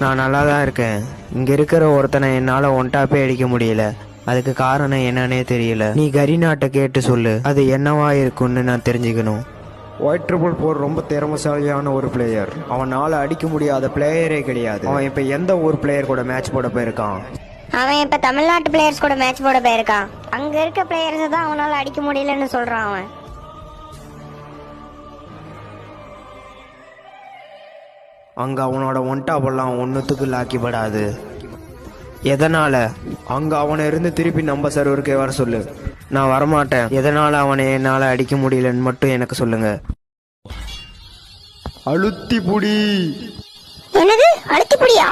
நான் நல்லா தான் இருக்கேன். இங்க இருக்கிற ஒருத்தனை என்னால ஒன்டாப்பே அடிக்க முடியல. அதுக்கு காரணம் என்னன்னே தெரியல. நீ கரீனாட்ட கேட்டு சொல்லு, அது என்னவா இருக்குன்னு நான் தெரிஞ்சுக்கணும். ஒயிட் ட்ரிபிள் போர் ரொம்ப திறமைசாலியான ஒரு பிளேயர். அவனால அடிக்க முடியாத பிளேயரே கிடையாது. அவன் இப்ப எந்த ஒரு பிளேயர் கூட மேட்ச் போட போயிருக்கான்? அவன் இப்ப தமிழ்நாட்டு பிளேயர்ஸ் கூட மேட்ச் போட போயிருக்கான். அங்க இருக்க பிளேயர்ஸ் தான் அவனால அடிக்க முடியலன்னு சொல்றான் அவன். அங்க அவனோட ஒன்டாப்பெல்லாம் ஒன்னுத்துக்கு லாக்கிப்படாது. எதனால? அங்க அவனை இருந்து திருப்பி நம்ம சர்வருக்கே வர சொல்லு. நான் வரமாட்டேன். எதனால அவனை என்னால அடிக்க முடியலன்னு மட்டும் எனக்கு சொல்லுங்க. அழுத்தி புடி. என்னது அழுத்தி புடியா?